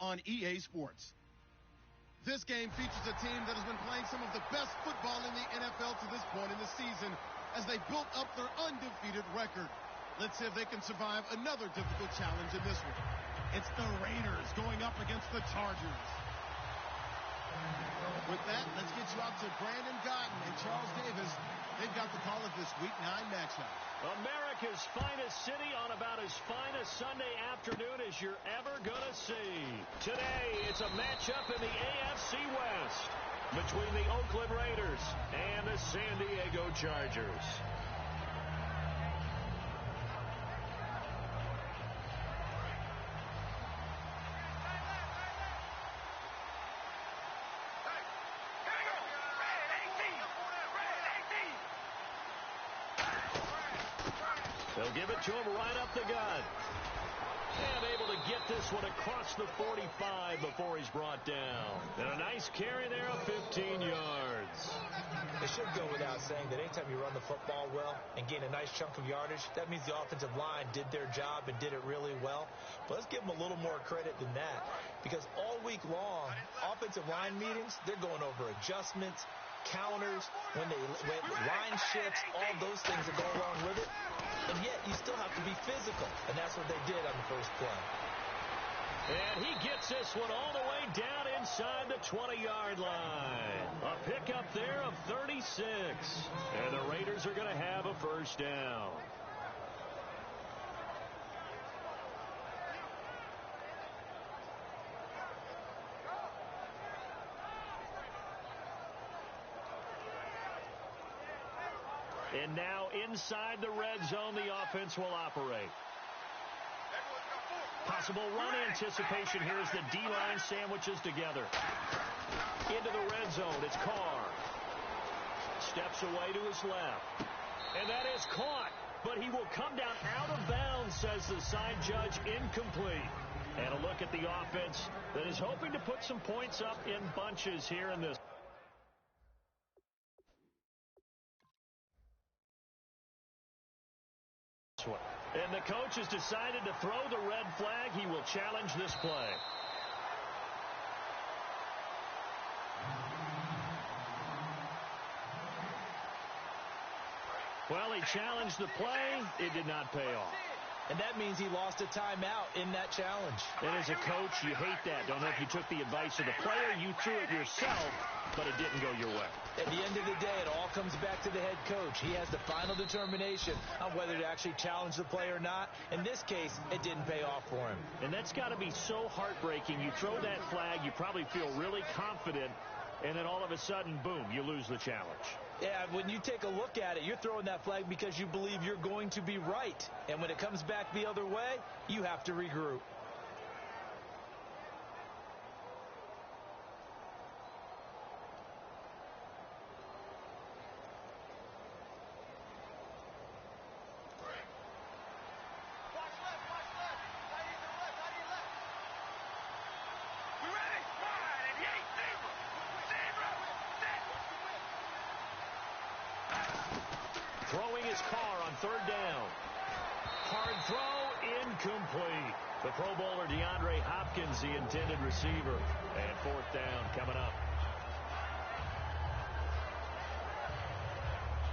on EA Sports. This game features a team that has been playing some of the best football in the NFL to this point in the season as they built up their undefeated record. Let's see if they can survive another difficult challenge in this one. It's the Raiders going up against the Chargers. With that, let's get you out to Brandon Gotten and Charles Davis. They've got the call of this Week 9 matchup. America's finest city on about as fine a Sunday afternoon as you're ever going to see. Today, it's a matchup in the AFC West between the Oakland Raiders and the San Diego Chargers. They'll give it to him right up the gut. And able to get this one across the 45 before he's brought down. And a nice carry there of 15 yards. It should go without saying that anytime you run the football well and gain a nice chunk of yardage, that means the offensive line did their job and did it really well. But let's give them a little more credit than that, because all week long, offensive line meetings, they're going over adjustments, counters, when line shifts, all those things that go along with it. And yet, you still have to be physical, and that's what they did on the first play. And he gets this one all the way down inside the 20-yard line. A pickup there of 36. And the Raiders are going to have a first down. And now inside the red zone, the offense will operate. Possible run anticipation here as the D-line sandwiches together. Into the red zone, it's Carr. Steps away to his left. And that is caught, but he will come down out of bounds, says the side judge, incomplete. And a look at the offense that is hoping to put some points up in bunches here in this. And the coach has decided to throw the red flag. He will challenge this play. Well, he challenged the play. It did not pay off. And that means he lost a timeout in that challenge. And as a coach, you hate that. Don't know if you took the advice of the player. You threw it yourself, but it didn't go your way. At the end of the day, it all comes back to the head coach. He has the final determination on whether to actually challenge the play or not. In this case, it didn't pay off for him. And that's got to be so heartbreaking. You throw that flag, you probably feel really confident, and then all of a sudden, boom, you lose the challenge. Yeah, when you take a look at it, you're throwing that flag because you believe you're going to be right. And when it comes back the other way, you have to regroup. Throwing his Carr on third down. Hard throw, incomplete. The Pro Bowler DeAndre Hopkins, the intended receiver. And fourth down coming up.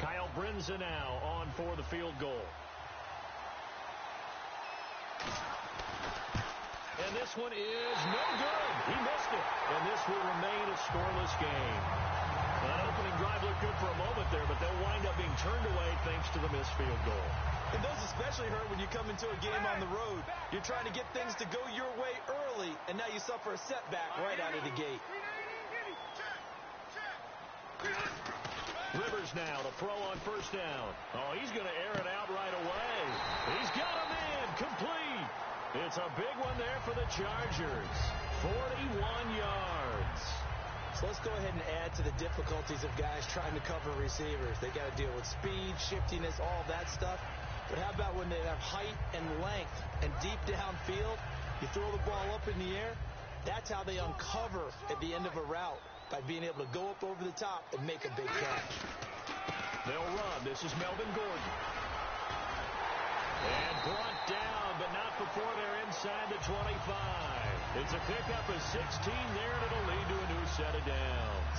Kyle Brinza now on for the field goal. And this one is no good. He missed it. And this will remain a scoreless game. That opening drive looked good for a moment there, but they'll wind up being turned away thanks to the missed field goal. And those especially hurt when you come into a game on the road. You're trying to get things to go your way early, and now you suffer a setback right out of the gate. Rivers now to throw on first down. Oh, he's going to air it out right away. He's got a man complete. It's a big one there for the Chargers. 41 yards. So let's go ahead and add to the difficulties of guys trying to cover receivers. They got to deal with speed, shiftiness, all that stuff. But how about when they have height and length and deep downfield? You throw the ball up in the air. That's how they uncover at the end of a route, by being able to go up over the top and make a big catch. They'll run. This is Melvin Gordon. And brought down, but not before they're inside the 25. It's a pickup of 16 there, and it'll lead to a new set of downs.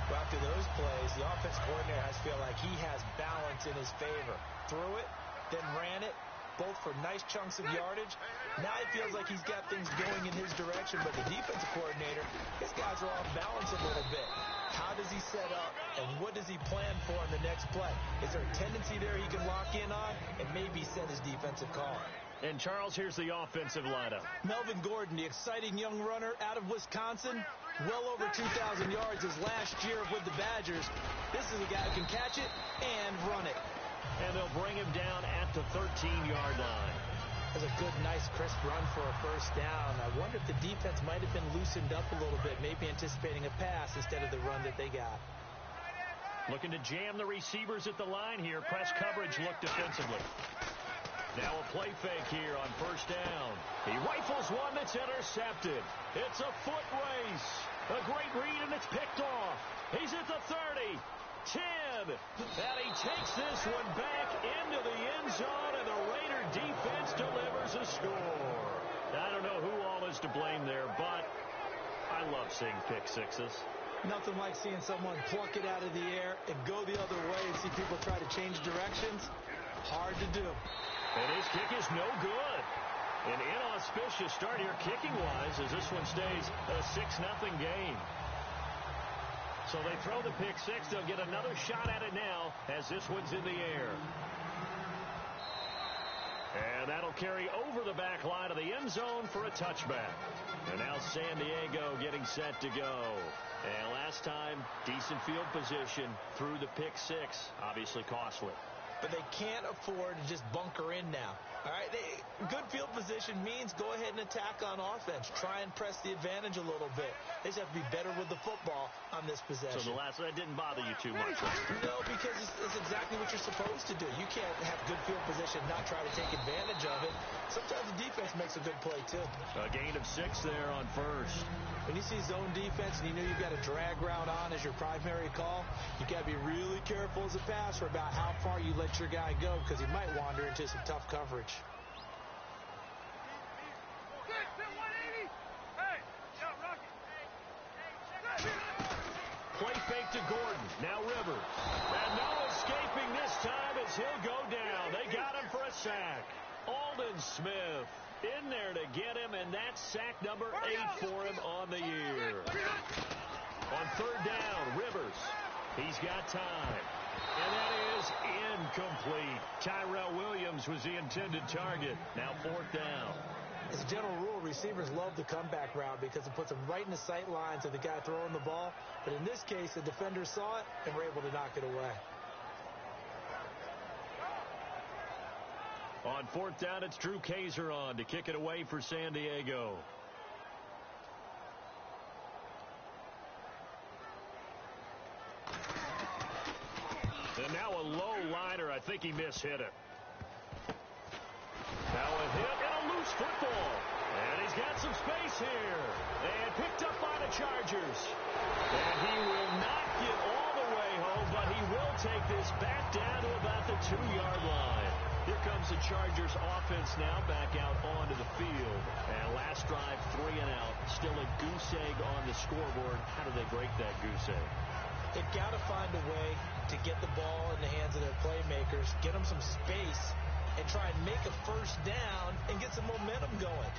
Well, after those plays, the offense coordinator has to feel like he has balance in his favor. Threw it, then ran it, both for nice chunks of yardage. Now he feels like he's got things going in his direction, but the defensive coordinator, his guys are off balance a little bit. How does he set up, and what does he plan for on the next play? Is there a tendency there he can lock in on and maybe set his defensive call? And, Charles, here's the offensive lineup. Melvin Gordon, the exciting young runner out of Wisconsin, well over 2,000 yards his last year with the Badgers. This is a guy who can catch it and run it. And they'll bring him down at the 13-yard line. That's a good, nice, crisp run for a first down. I wonder if the defense might have been loosened up a little bit, maybe anticipating a pass instead of the run that they got. Looking to jam the receivers at the line here. Press coverage look defensively. Now a play fake here on first down. He rifles one that's intercepted. It's a foot race. A great read, and it's picked off. He's at the 30. 10. And he takes this one back into the end zone, and the Raider defense delivers a score. I don't know who all is to blame there, but I love seeing pick sixes. Nothing like seeing someone pluck it out of the air and go the other way and see people try to change directions. Hard to do. And his kick is no good. An inauspicious start here kicking-wise as this one stays a 6-0 game. So they throw the pick six. They'll get another shot at it now as this one's in the air. And that'll carry over the back line of the end zone for a touchback. And now San Diego getting set to go. And last time, decent field position through the pick six. Obviously costly. But they can't afford to just bunker in now. All right, good field position means go ahead and attack on offense. Try and press the advantage a little bit. They just have to be better with the football on this possession. So that didn't bother you too much, Lester? No, because it's exactly what you're supposed to do. You can't have good field position, not try to take advantage of it. Sometimes the defense makes a good play, too. A gain of 6 there on first. When you see zone defense and you know you've got a drag route on as your primary call, you got to be really careful as a passer about how far you let your guy go because he might wander into some tough coverage. Play fake to Gordon. Now Rivers. And no escaping this time as he'll go down. They got him for a sack. Aldon Smith in there to get him, and that's sack number 8 for him on the year. On third down, Rivers. He's got time. And that is incomplete. Tyrell Williams was the intended target. Now fourth down. As a general rule, receivers love the comeback route because it puts them right in the sight lines of the guy throwing the ball. But in this case, the defender saw it and were able to knock it away. On fourth down, it's Drew Kaiser on to kick it away for San Diego. And now a low liner. I think he mishit it. Now a hit and a loose football. And he's got some space here. And picked up by the Chargers. And he will not get all the way home, but he will take this back down to about the 2-yard line. Here comes the Chargers offense now back out onto the field. And last drive, 3 and out. Still a goose egg on the scoreboard. How do they break that goose egg? They've got to find a way to get the ball in the hands of their playmakers, get them some space, and try and make a first down and get some momentum going.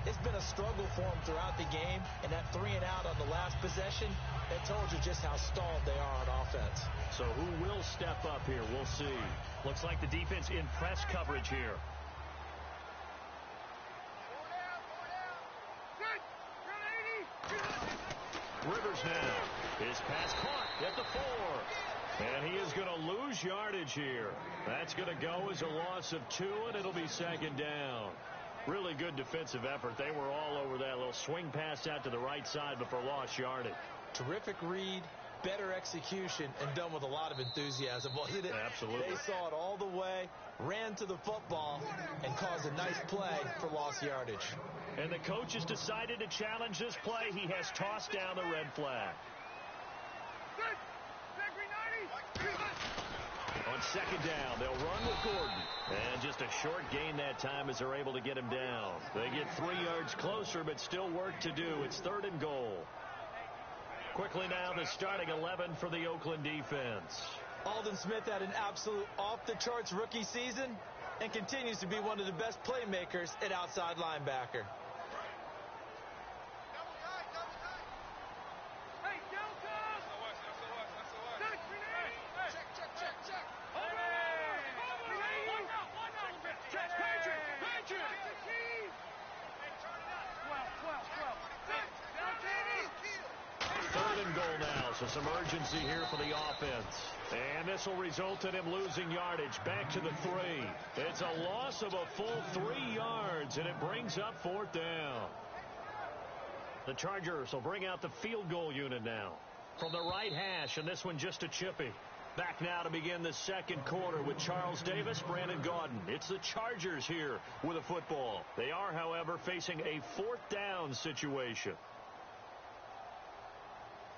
It's been a struggle for them throughout the game, and that 3 and out on the last possession, that told you just how stalled they are on offense. So who will step up here? We'll see. Looks like the defense in press coverage here. Rivers now. His pass caught at the 4. And he is going to lose yardage here. That's going to go as a loss of 2, and it'll be second down. Really good defensive effort. They were all over that little swing pass out to the right side, but for lost yardage. Terrific read, better execution, and done with a lot of enthusiasm, wasn't it? Absolutely. They saw it all the way, ran to the football, and caused a nice play for lost yardage. And the coach has decided to challenge this play. He has tossed down the red flag. On On second down, they'll run with Gordon. And just a short gain that time as they're able to get him down. They get 3 yards closer, but still work to do. It's 3rd and goal. Quickly now, the starting 11 for the Oakland defense. Aldon Smith had an absolute off-the-charts rookie season and continues to be one of the best playmakers at outside linebacker. So some urgency here for the offense. And this will result in him losing yardage. Back to the 3. It's a loss of a full 3 yards, and it brings up 4th down. The Chargers will bring out the field goal unit now. From the right hash, and this one just a chippy. Back now to begin the second quarter with Charles Davis, Brandon Gaudin. It's the Chargers here with a football. They are, however, facing a 4th down situation.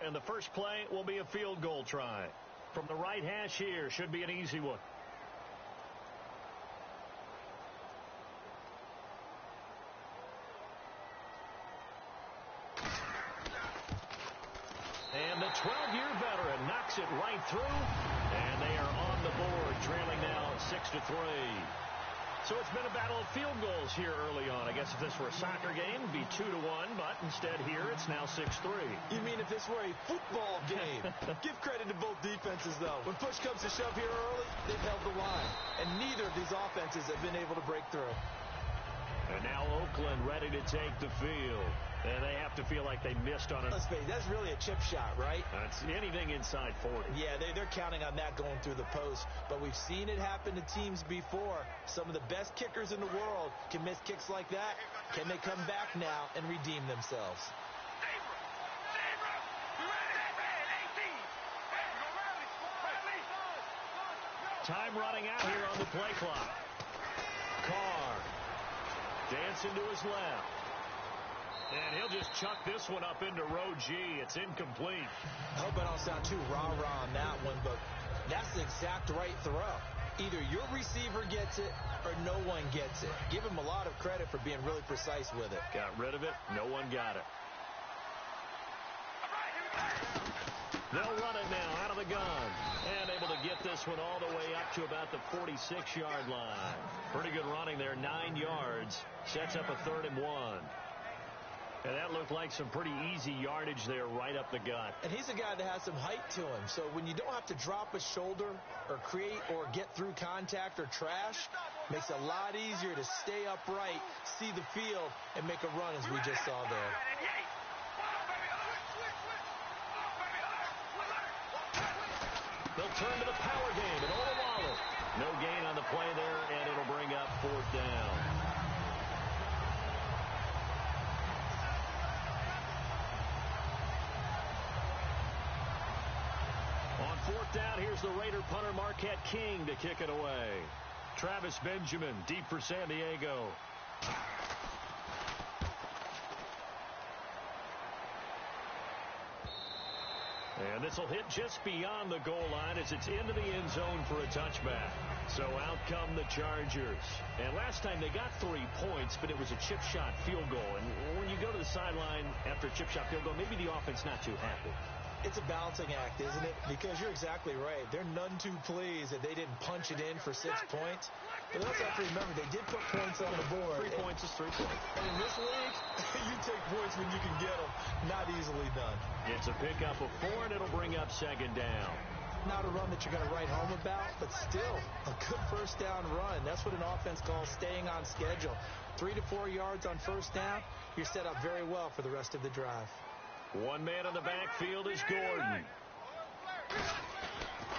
And the first play will be a field goal try. From the right hash here, should be an easy one. And the 12-year veteran knocks it right through. And they are on the board, trailing now 6-3. So it's been a battle of field goals here early on. I guess if this were a soccer game, it'd be 2-1, but instead here it's now 6-3. You mean if this were a football game? Give credit to both defenses, though. When push comes to shove here early, they've held the line. And neither of these offenses have been able to break through. And now Oakland ready to take the field. And they have to feel like they missed on it. That's really a chip shot, right? That's anything inside 40. Yeah, they're counting on that going through the post. But we've seen it happen to teams before. Some of the best kickers in the world can miss kicks like that. Can they come back now and redeem themselves? Time running out here on the play clock. Carr dancing to his left. And he'll just chuck this one up into row G. It's incomplete. I hope I don't sound too rah-rah on that one, but that's the exact right throw. Either your receiver gets it or no one gets it. Give him a lot of credit for being really precise with it. Got rid of it. No one got it. They'll run it now out of the gun. And able to get this one all the way up to about the 46-yard line. Pretty good running there, 9 yards. Sets up a 3rd and 1. And that looked like some pretty easy yardage there right up the gut. And he's a guy that has some height to him. So when you don't have to drop a shoulder or create or get through contact or trash, makes it a lot easier to stay upright, see the field, and make a run as we just saw there. They'll turn to the power game and Olawale. No gain on the play there, and it'll bring up 4th down. On 4th down, here's the Raider punter Marquette King to kick it away. Travis Benjamin deep for San Diego. And this will hit just beyond the goal line as it's into the end zone for a touchback. So out come the Chargers. And last time they got 3 points, but it was a chip shot field goal. And when you go to the sideline after a chip shot field goal, maybe the offense not too happy. It's a balancing act, isn't it? Because you're exactly right. They're none too pleased that they didn't punch it in for 6 points. But also have to remember, they did put points on the board. 3 points is 3 points. And in this league, you take points when you can get them. Not easily done. It's a pickup of 4, and it'll bring up 2nd down. Not a run that you're going to write home about, but still a good 1st down run. That's what an offense calls staying on schedule. 3 to 4 yards on 1st down, you're set up very well for the rest of the drive. One man in the backfield is Gordon.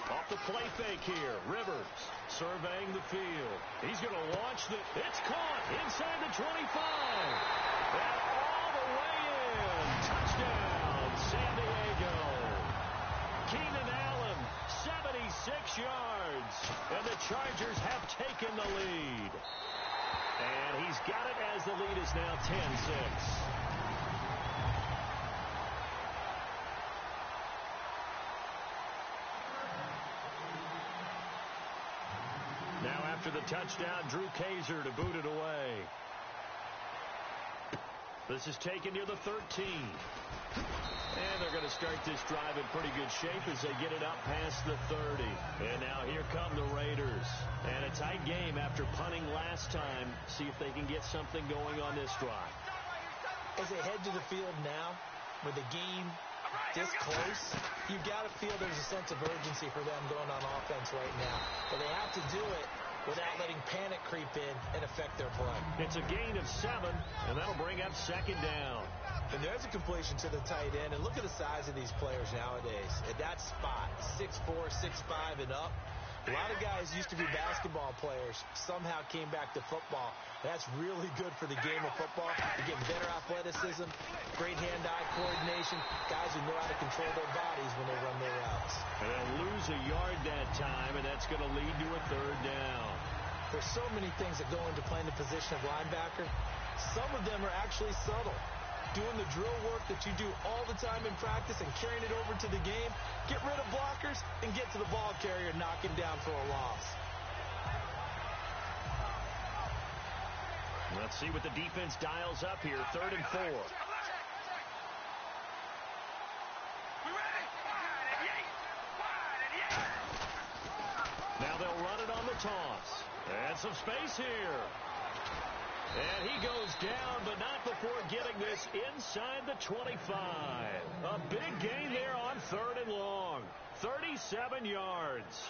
Off the play fake here. Rivers surveying the field. He's going to launch the... It's caught inside the 25. And all the way in. Touchdown, San Diego. Keenan Allen, 76 yards. And the Chargers have taken the lead. And he's got it as the lead is now 10-6. after the touchdown. Drew Kaiser to boot it away. This is taken near the 13. And they're going to start this drive in pretty good shape as they get it up past the 30. And now here come the Raiders. And a tight game after punting last time. See if they can get something going on this drive. As they head to the field now, with the game this close, you've got to feel there's a sense of urgency for them going on offense right now. But they have to do it without letting panic creep in and affect their play. It's a gain of 7, and that'll bring up second down. And there's a completion to the tight end. And look at the size of these players nowadays. At that spot, 6'4", 6'5", and up. A lot of guys used to be basketball players, somehow came back to football. That's really good for the game of football. You get better athleticism, great hand-eye coordination, guys who know how to control their bodies when they run their routes. And they'll lose a yard that time, and that's going to lead to a third down. There's so many things that go into playing the position of linebacker. Some of them are actually subtle. Doing the drill work that you do all the time in practice and carrying it over to the game. Get rid of blockers and get to the ball carrier and knock him down for a loss. Let's see what the defense dials up here. 3rd and 4. Now they'll run it on the toss. And some space here. And he goes down, but not before getting this inside the 25. A big gain there on 3rd and long. 37 yards.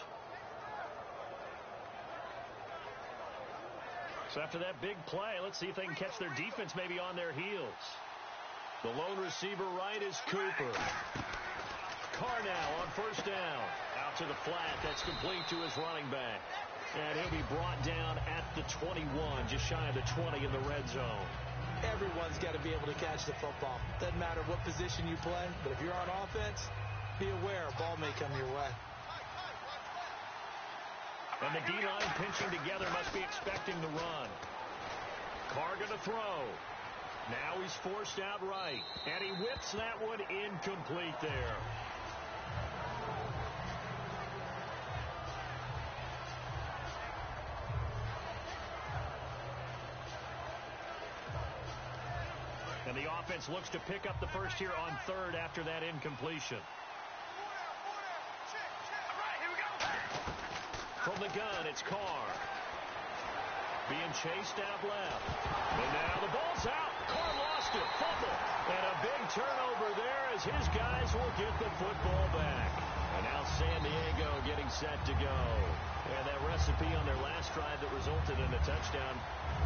So after that big play, let's see if they can catch their defense maybe on their heels. The lone receiver right is Cooper. Carr now on 1st down. Out to the flat. That's complete to his running back. And he'll be brought down at the 21, just shy of the 20 in the red zone. Everyone's got to be able to catch the football. Doesn't matter what position you play, but if you're on offense, be aware a ball may come your way. And the D-line pinching together must be expecting the run. Carr going to throw. Now he's forced out right. And he whips that one incomplete there. And the offense looks to pick up the first here on 3rd after that incompletion. From the gun, it's Carr. Being chased out left. And now the ball's out. Carr lost it. Fumble. And a big turnover there as his guys will get the football back. And now San Diego getting set to go. And that recipe on their last drive that resulted in a touchdown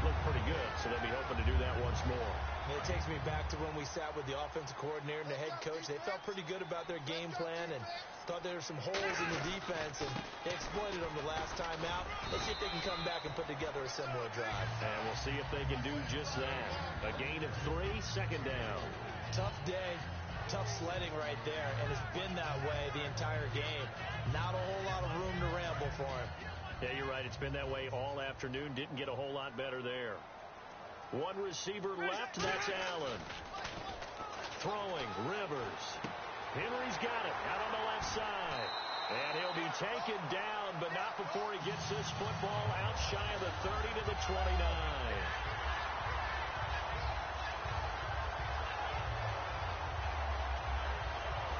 looked pretty good. So they'll be hoping to do that once more. It takes me back to when we sat with the offensive coordinator and the head coach. They felt pretty good about their game plan and thought there were some holes in the defense, and they exploited them the last time out. Let's see if they can come back and put together a similar drive. And we'll see if they can do just that. A gain of 3, 2nd down. Tough day, tough sledding right there, and it's been that way the entire game. Not a whole lot of room to ramble for him. Yeah, you're right. It's been that way all afternoon. Didn't get a whole lot better there. One receiver left, that's Allen. Throwing, Rivers. Henry's got it out on the left side. And he'll be taken down, but not before he gets this football out shy of the 30 to the 29.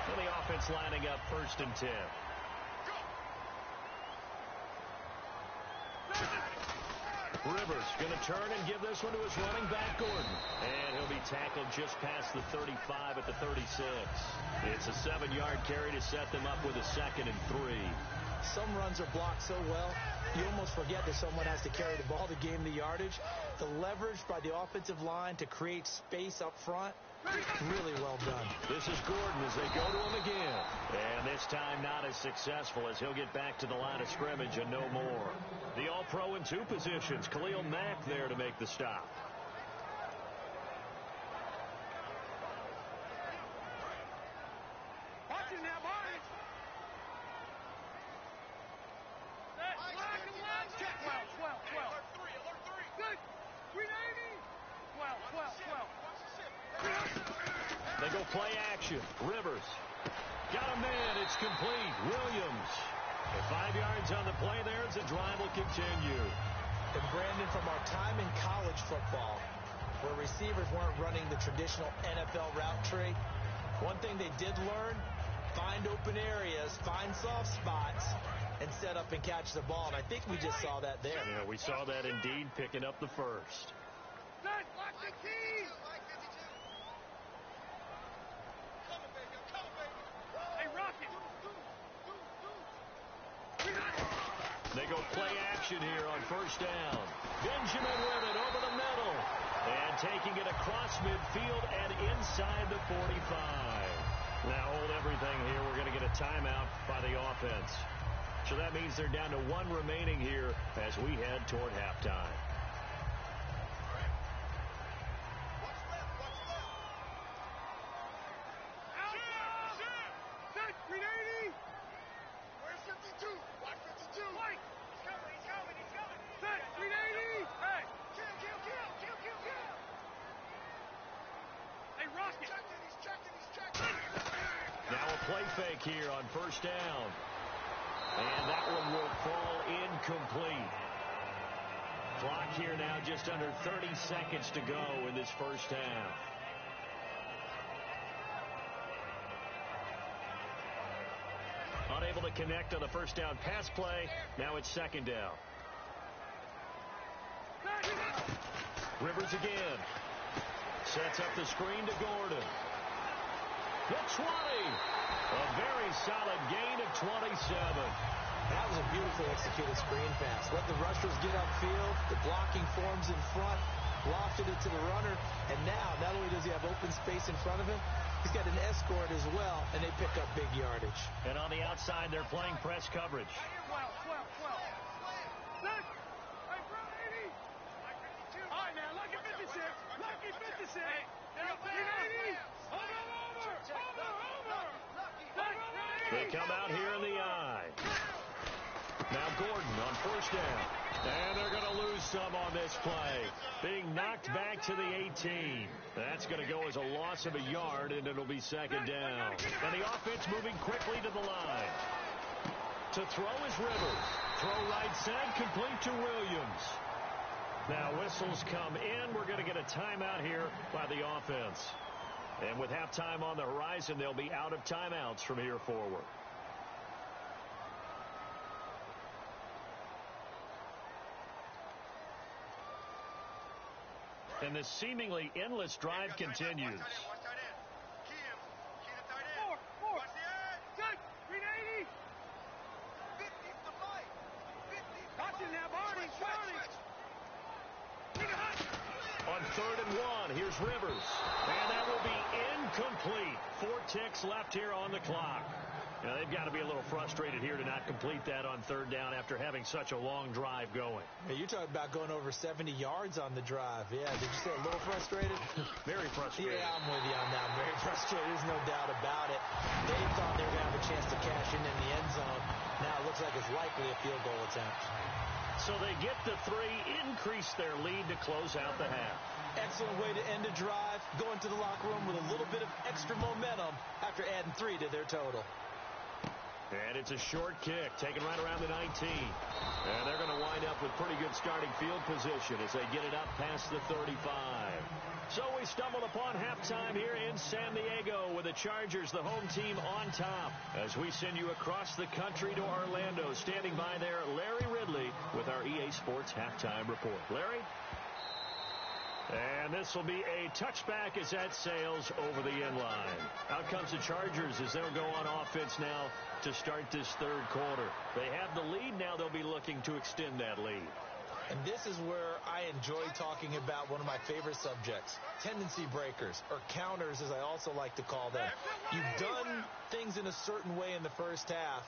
And the offense lining up 1st and 10. Rivers going to turn and give this one to his running back, Gordon. And he'll be tackled just past the 35 at the 36. It's a 7-yard carry to set them up with a 2nd and 3. Some runs are blocked so well, you almost forget that someone has to carry the ball to gain the yardage. The leverage by the offensive line to create space up front, really well done. This is Gordon as they go to him again. And this time not as successful as he'll get back to the line of scrimmage and no more. The All-Pro in 2 positions. Khalil Mack there to make the stop. Watching now, boys. Check 12. Alert 3. Good. 390. 12. They go play action. Rivers. Got a man. It's complete. Williams. And 5 yards on the play there as the drive will continue. And Brandon, from our time in college football, where receivers weren't running the traditional NFL route tree, one thing they did learn, find open areas, find soft spots, and set up and catch the ball. And I think we just saw that there. Yeah, we saw that indeed, picking up the first. Lock the key. Hey, Rocket. They go play action here on first down. Benjamin with it over the middle. And taking it across midfield and inside the 45. Now hold everything here. We're going to get a timeout by the offense. So that means they're down to 1 remaining here as we head toward halftime. Now a play fake here on first down. And that one will fall incomplete. Clock here now just under 30 seconds to go in this first half. Unable to connect on the first down pass play. Now it's second down. Rivers again. Sets up the screen to Gordon. The 20. A very solid gain of 27. That was a beautiful executed screen pass. Let the rushers get upfield. The blocking forms in front. Lofted it to the runner. And now, not only does he have open space in front of him, he's got an escort as well, and they pick up big yardage. And on the outside, they're playing press coverage. 12. All right, now, lucky 56. Lucky 56. Hey, 380. They come out here in the eye. Now Gordon on first down. And they're going to lose some on this play. Being knocked back to the 18. That's going to go as a loss of a yard, and it'll be second down. And the offense moving quickly to the line. To throw is Rivers. Throw right side, complete to Williams. Now whistles come in. We're going to get a timeout here by the offense. And with halftime on the horizon, they'll be out of timeouts from here forward. And this seemingly endless drive continues. Four. Good. 380. Watching now, Barney. On 3rd and 1, here's Rivers. And that will be incomplete. 4 ticks left here on the clock. Now, they've got to be a little frustrated here to not complete that on 3rd down after having such a long drive going. Hey, you're talking about going over 70 yards on the drive. Yeah, did you say a little frustrated? Very frustrated. Yeah, I'm with you on that. Very frustrated. There's no doubt about it. They thought they were going to have a chance to cash in the end zone. Now it looks like it's likely a field goal attempt. So they get the 3, increase their lead to close out the half. Excellent way to end a drive. Go into the locker room with a little bit of extra momentum after adding 3 to their total. And it's a short kick, taken right around the 19. And they're going to wind up with pretty good starting field position as they get it up past the 35. So we stumbled upon halftime here in San Diego with the Chargers, the home team, on top. As we send you across the country to Orlando, standing by there, Larry Ridley with our EA Sports halftime report. Larry? And this will be a touchback as that sails over the end line. Out comes the Chargers as they'll go on offense now to start this 3rd quarter. They have the lead. Now they'll be looking to extend that lead. And this is where I enjoy talking about one of my favorite subjects, tendency breakers, or counters as I also like to call them. You've done things in a certain way in the first half,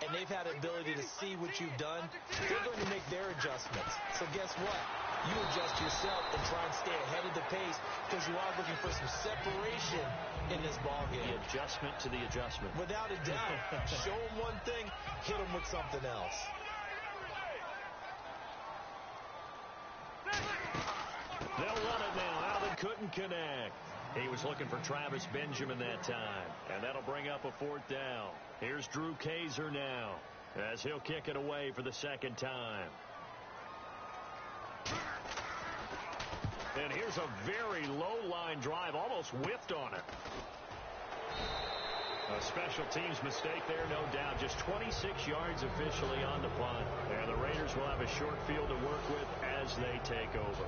and they've had the ability to see what you've done. They're going to make their adjustments. So guess what? You adjust yourself and try and stay ahead of the pace because you are looking for some separation in this ballgame. The adjustment to the adjustment. Without a doubt. Show them one thing, hit them with something else. They'll run it now. Alvin couldn't connect. He was looking for Travis Benjamin that time. And that'll bring up a 4th down. Here's Drew Kaiser now. as he'll kick it away for the second time. And here's a very low-line drive, almost whiffed on it. A special teams mistake there, no doubt. Just 26 yards officially on the punt. And the Raiders will have a short field to work with as they take over.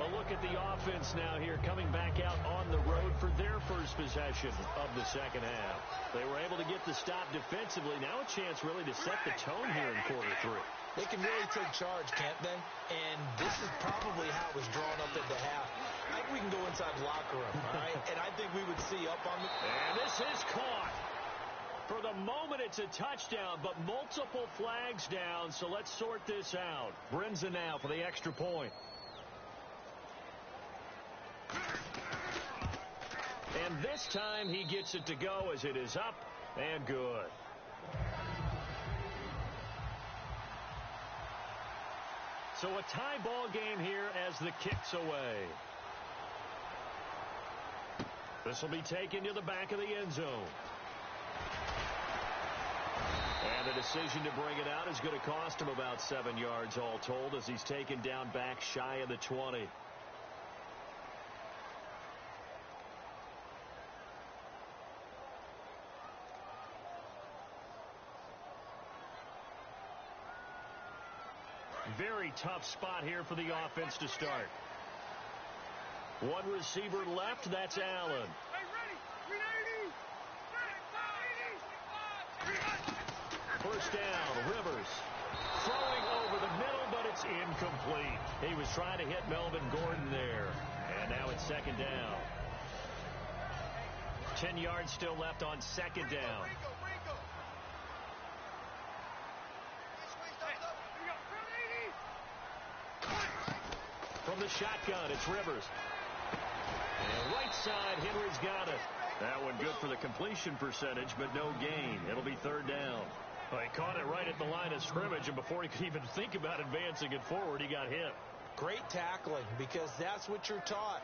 A look at the offense now here, coming back out on the road for their first possession of the second half. They were able to get the stop defensively. Now a chance really to set the tone here in quarter three. They can really take charge, can't they? And this is probably how it was drawn up at the half. I think we can go inside the locker room, all right? And I think we would see up on the... And this is caught. For the moment, it's a touchdown, but multiple flags down, so let's sort this out. Brinza now for the extra point. And this time he gets it to go as it is up and good. So a tie ball game here as the kick's away. This will be taken to the back of the end zone. And the decision to bring it out is going to cost him about 7 yards all told as he's taken down back shy of the 20. Very tough spot here for the offense to start. One receiver left, that's Allen. First down, Rivers. Throwing over the middle, but it's incomplete. He was trying to hit Melvin Gordon there. And now it's second down. 10 yards still left on second down. From the shotgun, it's Rivers. And right side, Henry's got it. That one good for the completion percentage, but no gain. It'll be third down. Well, he caught it right at the line of scrimmage, and before he could even think about advancing it forward, he got hit. Great tackling, because that's what you're taught.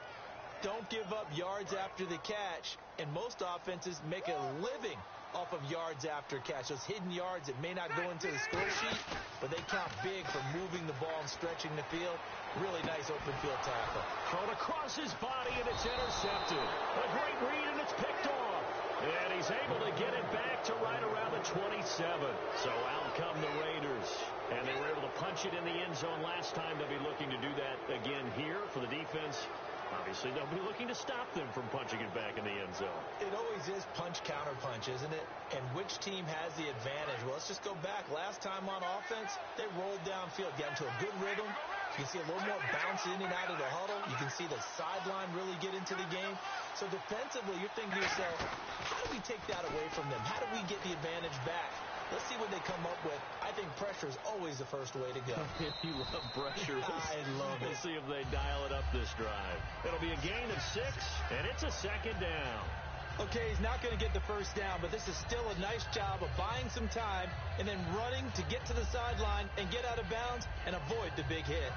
Don't give up yards after the catch, and most offenses make a living off of yards after catch. Those hidden yards that may not go into the score sheet, but they count big for moving the ball and stretching the field. Really nice open field tackle. Thrown across his body, and it's intercepted. A great read, and it's picked off. And he's able to get it back to right around the 27. So out come the Raiders. And they were able to punch it in the end zone last time. They'll be looking to do that again here for the defense. Obviously, they'll be looking to stop them from punching it back in the end zone. It always is punch-counter-punch, isn't it? And which team has the advantage? Well, let's just go back. Last time on offense, they rolled downfield, got into a good rhythm. You can see a little more bounce in and out of the huddle. You can see the sideline really get into the game. So defensively, you're thinking to yourself, how do we take that away from them? How do we get the advantage back? Let's see what they come up with. I think pressure is always the first way to go. You love pressure. I love it. We'll see if they dial it up this drive. It'll be a gain of 6, and it's a second down. Okay, he's not going to get the first down, but this is still a nice job of buying some time and then running to get to the sideline and get out of bounds and avoid the big hit.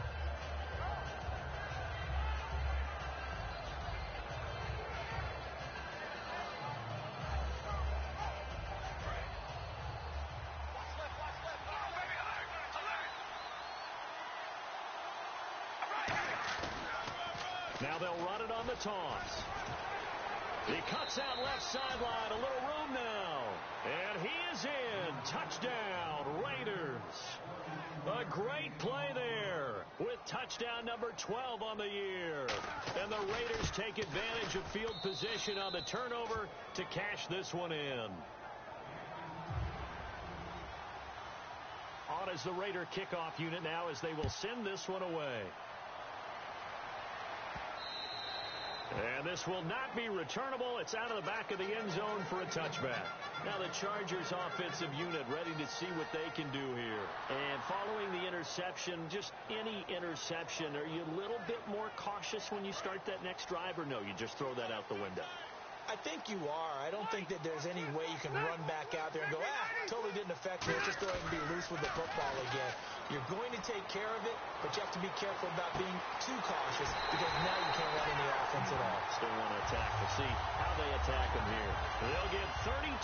Now they'll run it on the toss. He cuts out left sideline, a little room now. And he is in. Touchdown, Raiders. A great play there with touchdown number 12 on the year. And the Raiders take advantage of field position on the turnover to cash this one in. On is the Raider kickoff unit now as they will send this one away. And this will not be returnable. It's out of the back of the end zone for a touchback. Now the Chargers offensive unit ready to see what they can do here. And following the interception, just any interception, are you a little bit more cautious when you start that next drive, or no, you just throw that out the window? I think you are. I don't think that there's any way you can run back out there and go, totally didn't affect me. Let's just go ahead and be loose with the football again. You're going to take care of it, but you have to be careful about being too cautious because now you can't run any offense at all. Still want to attack. We'll see how they attack them here. They'll get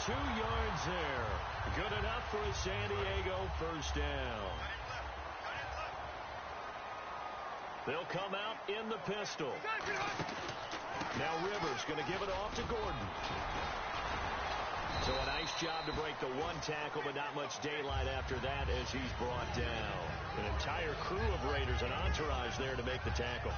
2 yards there. Good enough for a San Diego first down. They'll come out in the pistol. Now Rivers going to give it off to Gordon. So a nice job to break the 1 tackle, but not much daylight after that as he's brought down. An entire crew of Raiders, an entourage there to make the tackle.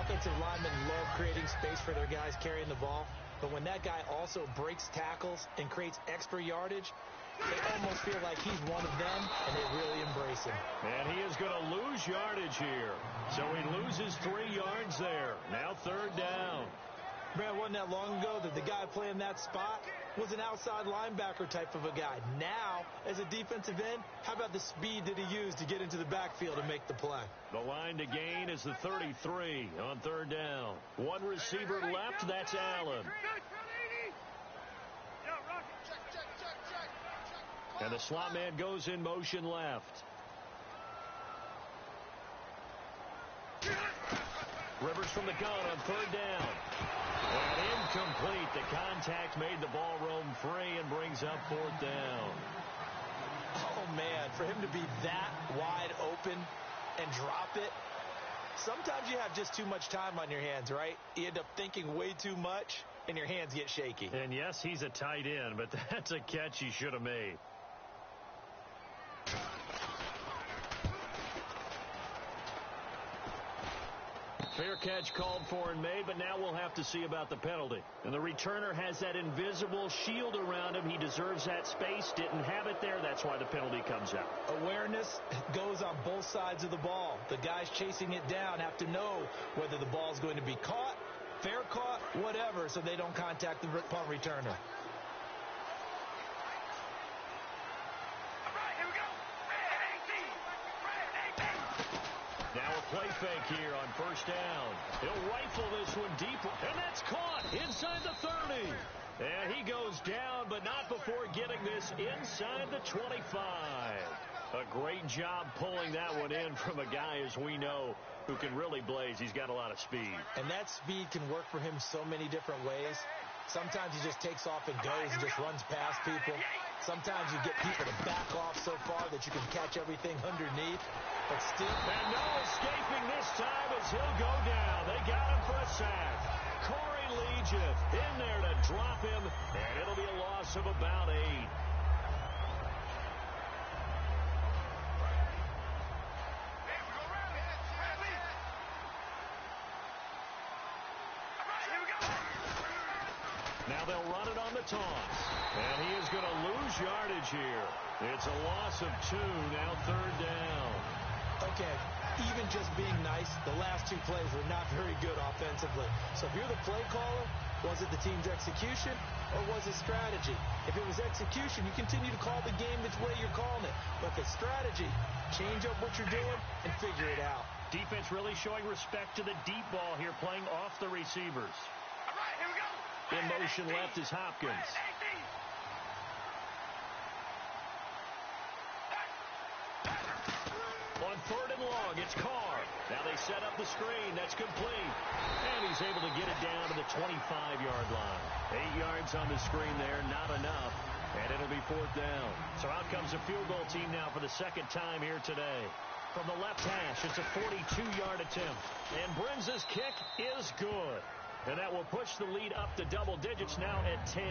Offensive linemen love creating space for their guys carrying the ball, but when that guy also breaks tackles and creates extra yardage, they almost feel like he's one of them, and they really embrace him. And he is going to lose yardage here. So he loses 3 yards there. Now 3rd down. Brad, wasn't that long ago that the guy playing that spot was an outside linebacker type of a guy. Now, as a defensive end, how about the speed that he used to get into the backfield and make the play? The line to gain is the 33 on 3rd down. 1 receiver left, that's Allen. And the slot man goes in motion left. Rivers from the gun on 3rd down. And incomplete. The contact made the ball roam free and brings up 4th down. Oh, man, for him to be that wide open and drop it. Sometimes you have just too much time on your hands, right? You end up thinking way too much, and your hands get shaky. And yes, he's a tight end, but that's a catch he should have made. Fair catch called for and made, but now we'll have to see about the penalty. And the returner has that invisible shield around him. He deserves that space. Didn't have it there. That's why the penalty comes out. Awareness goes on both sides of the ball. The guys chasing it down have to know whether the ball is going to be caught, fair caught, whatever, so they don't contact the punt returner. Now a play fake here on 1st down. He'll rifle this one deep, and that's caught inside the 30. And he goes down, but not before getting this inside the 25. A great job pulling that one in from a guy, as we know, who can really blaze. He's got a lot of speed. And that speed can work for him so many different ways. Sometimes he just takes off and goes and just runs past people. Sometimes you get people to back off so far that you can catch everything underneath. But still. And no escaping this time as he'll go down. They got him for a sack. Corey Legion in there to drop him, and it'll be a loss of about 8. Now they'll run it on the toss. And he is going to lose yardage here. It's a loss of 2, now 3rd down. Okay, even just being nice, the last 2 plays were not very good offensively. So if you're the play caller, was it the team's execution or was it strategy? If it was execution, you continue to call the game which way you're calling it. But if it's strategy, change up what you're doing and figure it out. Defense really showing respect to the deep ball here, playing off the receivers. All right, here we go. In motion left is Hopkins. On 3rd and long, it's Carr. Now they set up the screen. That's complete. And he's able to get it down to the 25-yard line. 8 yards on the screen there, not enough. And it'll be 4th down. So out comes a field goal team now for the 2nd time here today. From the left hash, it's a 42-yard attempt. And Brenza's kick is good. And that will push the lead up to double digits now at 10.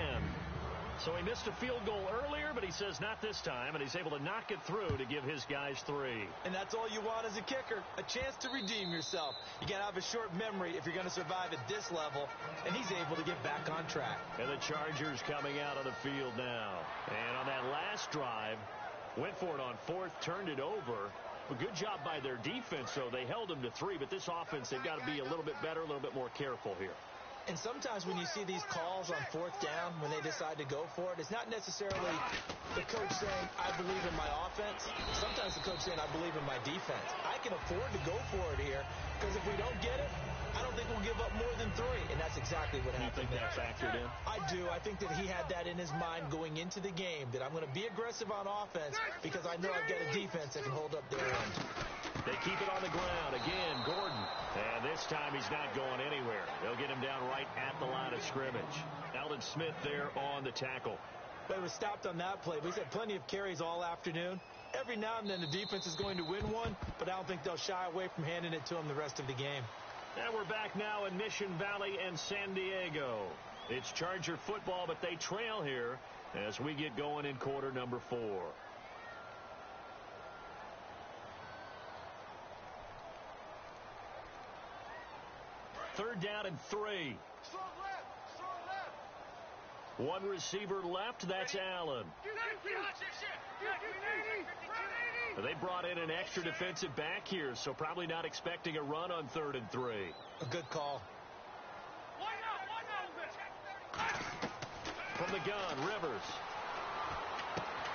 So he missed a field goal earlier, but he says not this time, and he's able to knock it through to give his guys 3. And that's all you want as a kicker, a chance to redeem yourself. You got to have a short memory if you're going to survive at this level, and he's able to get back on track. And the Chargers coming out of the field now. And on that last drive, went for it on 4th, turned it over. A good job by their defense, though. They held them to 3, but this offense, they've got to be a little bit better, a little bit more careful here. And sometimes when you see these calls on 4th down, when they decide to go for it, it's not necessarily the coach saying, I believe in my offense. Sometimes the coach saying, I believe in my defense. I can afford to go for it here, because if we don't get it, I don't think we'll give up more than 3. And that's exactly what happened there. You think that factored in? I do. I think that he had that in his mind going into the game, that I'm going to be aggressive on offense because I know I've got a defense that can hold up their end. They keep it on the ground. Again, Gordon. And this time he's not going anywhere. They'll get him down right at the line of scrimmage. Alden Smith there on the tackle. But it was stopped on that play. But he's had plenty of carries all afternoon. Every now and then the defense is going to win one, but I don't think they'll shy away from handing it to him the rest of the game. And we're back now in Mission Valley and San Diego. It's Charger football, but they trail here as we get going in quarter number 4. Third down and 3. One receiver left. That's Allen. They brought in an extra defensive back here, so probably not expecting a run on 3rd and 3. A good call. From the gun, Rivers.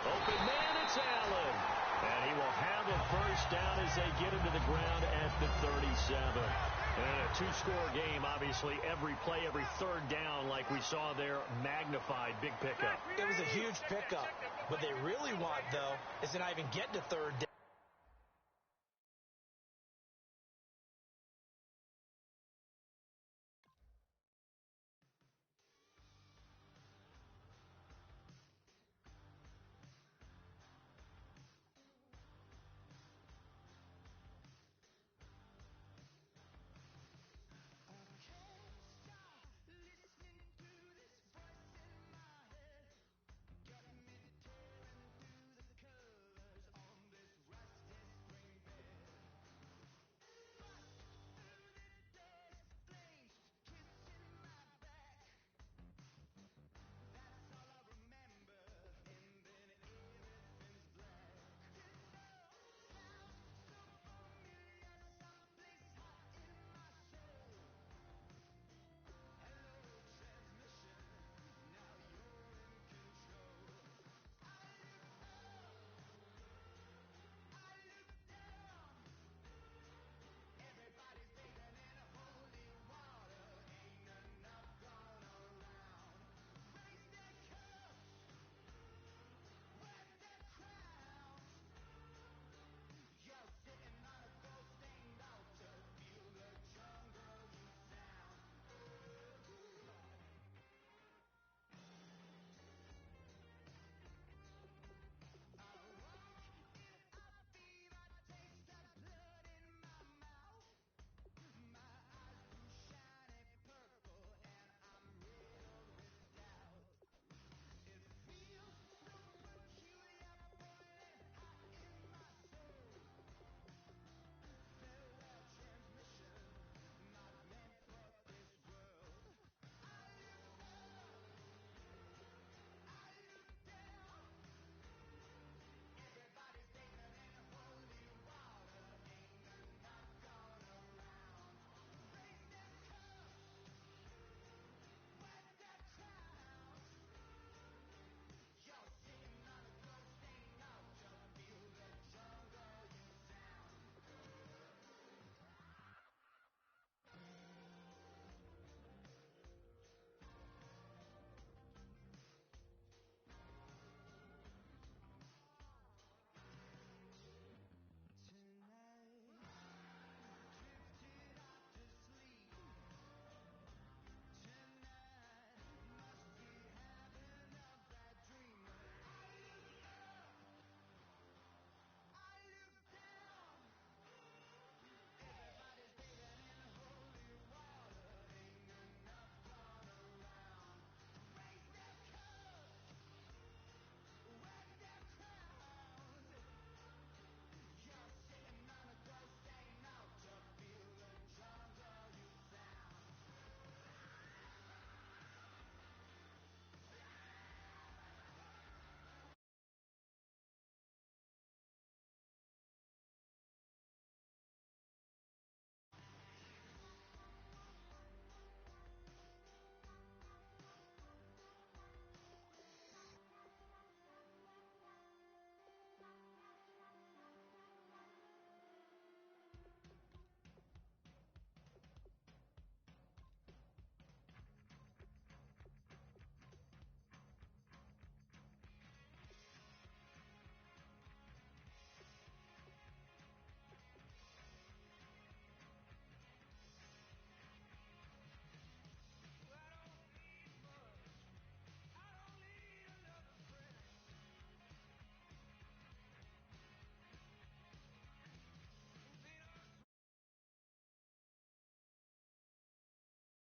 Open man, it's Allen. And he will have a first down as they get into the ground at the 37. And a 2-score game, obviously, every play, every third down, like we saw there, magnified, big pickup. It was a huge pickup. What they really want, though, is to not even get to 3rd down.